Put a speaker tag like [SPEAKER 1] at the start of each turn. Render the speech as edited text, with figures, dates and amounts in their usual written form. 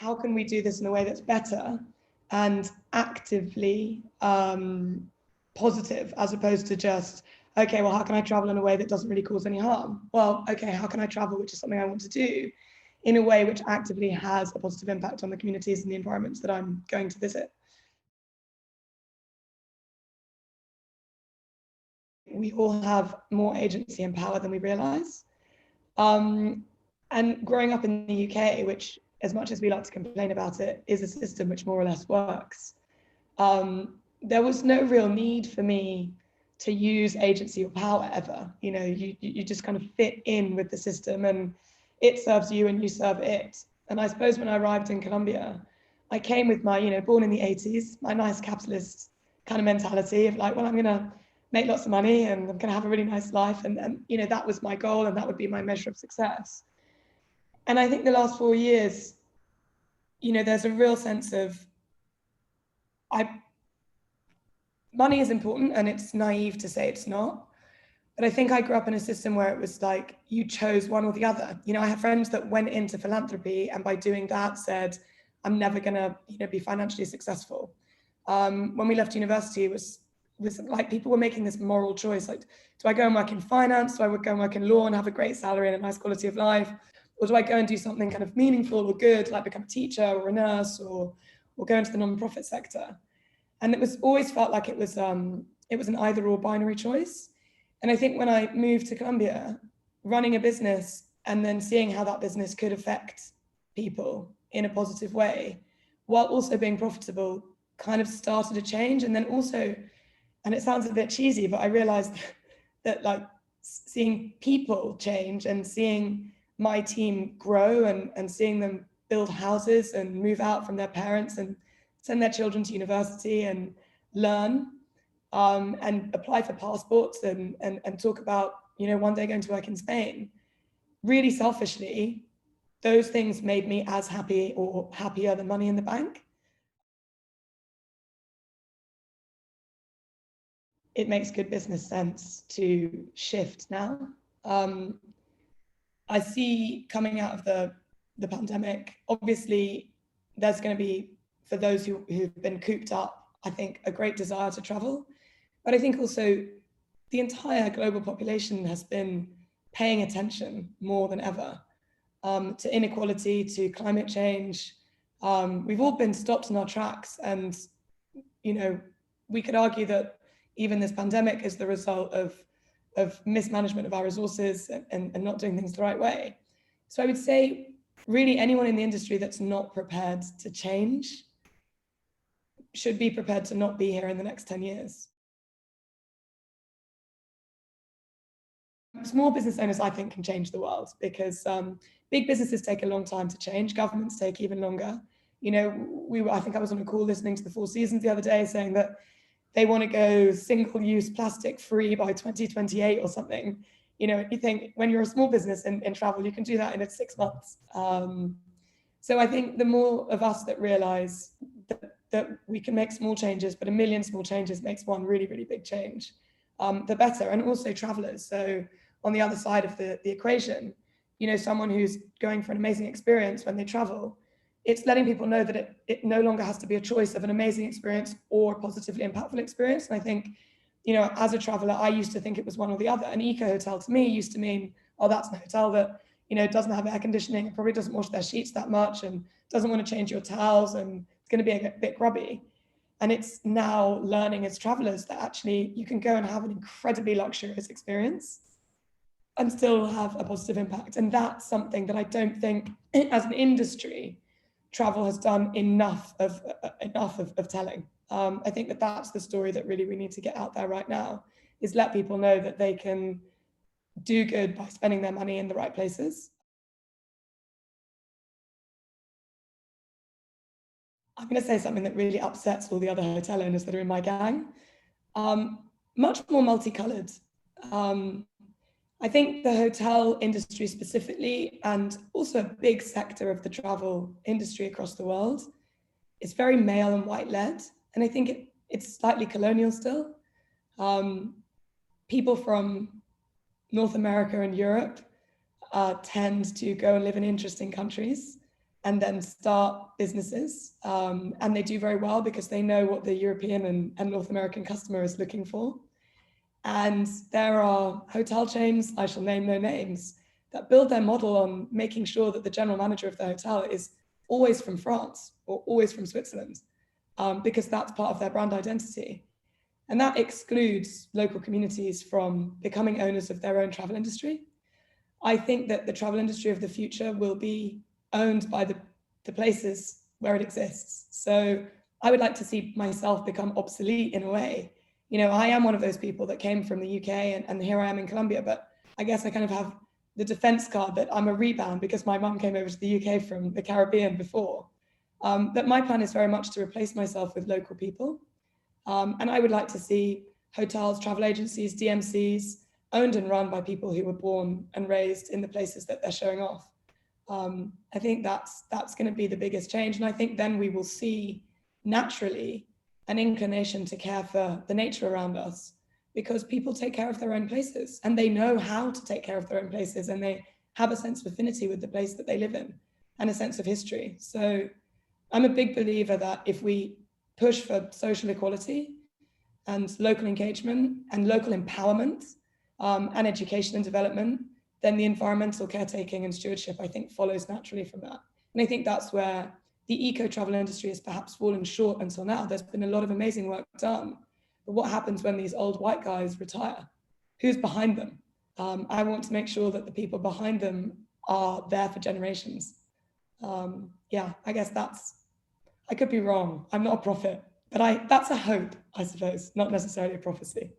[SPEAKER 1] how can we do this in a way that's better and actively positive, as opposed to just, okay, well, how can I travel in a way that doesn't really cause any harm? Well, okay, how can I travel, which is something I want to do, in a way which actively has a positive impact on the communities and the environments that I'm going to visit? We all have more agency and power than we realize. And growing up in the UK, which, as much as we like to complain about it, is a system which more or less works, there was no real need for me to use agency or power ever. You know, you just kind of fit in with the system, and it serves you and you serve it. And I suppose when I arrived in Colombia, I came with my, born in the 80s, my nice capitalist kind of mentality of like, well, I'm going to make lots of money and I'm going to have a really nice life. And that was my goal, and that would be my measure of success. And I think the last 4 years, there's a real sense of money is important, and it's naive to say it's not. But I think I grew up in a system where it was like you chose one or the other. I have friends that went into philanthropy and by doing that said, I'm never going to be financially successful. When we left university, it was like people were making this moral choice. Like, do I go and work in finance? Do I go and work in law and have a great salary and a nice quality of life? Or do I go and do something kind of meaningful or good, like become a teacher or a nurse or go into the non-profit sector? And it was always felt like it was an either or binary choice. And I think when I moved to Colombia, running a business and then seeing how that business could affect people in a positive way, while also being profitable, kind of started a change. And then also, and it sounds a bit cheesy, but I realized that like seeing people change and seeing my team grow and seeing them build houses and move out from their parents and send their children to university and learn, and apply for passports and talk about, one day going to work in Spain. Really selfishly, those things made me as happy or happier than money in the bank. It makes good business sense to shift now. I see coming out of the pandemic, obviously there's going to be, for those who've been cooped up, I think a great desire to travel. But I think also the entire global population has been paying attention more than ever to inequality, to climate change. We've all been stopped in our tracks, and we could argue that even this pandemic is the result of mismanagement of our resources and not doing things the right way. So I would say really anyone in the industry that's not prepared to change should be prepared to not be here in the next 10 years. Small business owners, I think, can change the world because big businesses take a long time to change. Governments take even longer. I think I was on a call listening to the Four Seasons the other day saying that they want to go single-use plastic free by 2028 or something. You think when you're a small business in travel, you can do that in 6 months. So I think the more of us that realize that we can make small changes, but a million small changes makes one really, really big change, the better. And also travelers. So on the other side of the equation, someone who's going for an amazing experience when they travel, it's letting people know that it no longer has to be a choice of an amazing experience or a positively impactful experience. And I think, as a traveler, I used to think it was one or the other. An eco hotel to me used to mean, oh, that's a hotel that, doesn't have air conditioning, and probably doesn't wash their sheets that much and doesn't want to change your towels and it's going to be a bit grubby. And it's now learning as travelers that actually you can go and have an incredibly luxurious experience and still have a positive impact. And that's something that I don't think as an industry, travel has done enough of telling. I think that's the story that really we need to get out there right now, is let people know that they can do good by spending their money in the right places. I'm going to say something that really upsets all the other hotel owners that are in my gang. Much more multicolored. I think the hotel industry specifically, and also a big sector of the travel industry across the world, is very male and white led. And I think it's slightly colonial still. People from North America and Europe tend to go and live in interesting countries. and then start businesses. And they do very well because they know what the European and North American customer is looking for. And there are hotel chains, I shall name no names, that build their model on making sure that the general manager of the hotel is always from France or always from Switzerland, because that's part of their brand identity. And that excludes local communities from becoming owners of their own travel industry. I think that the travel industry of the future will be owned by the places where it exists. So I would like to see myself become obsolete in a way. You know, I am one of those people that came from the UK and here I am in Colombia, but I guess I kind of have the defense card that I'm a rebound because my mum came over to the UK from the Caribbean before. But my plan is very much to replace myself with local people. And I would like to see hotels, travel agencies, DMCs owned and run by people who were born and raised in the places that they're showing off. I think that's going to be the biggest change. And I think then we will see naturally an inclination to care for the nature around us, because people take care of their own places and they know how to take care of their own places, and they have a sense of affinity with the place that they live in and a sense of history. So I'm a big believer that if we push for social equality and local engagement and local empowerment and education and development, then the environmental caretaking and stewardship, I think, follows naturally from that. And I think that's where the eco-travel industry has perhaps fallen short until now. There's been a lot of amazing work done, but what happens when these old white guys retire? Who's behind them? I want to make sure that the people behind them are there for generations. Yeah, I guess I could be wrong. I'm not a prophet, but that's a hope, I suppose, not necessarily a prophecy.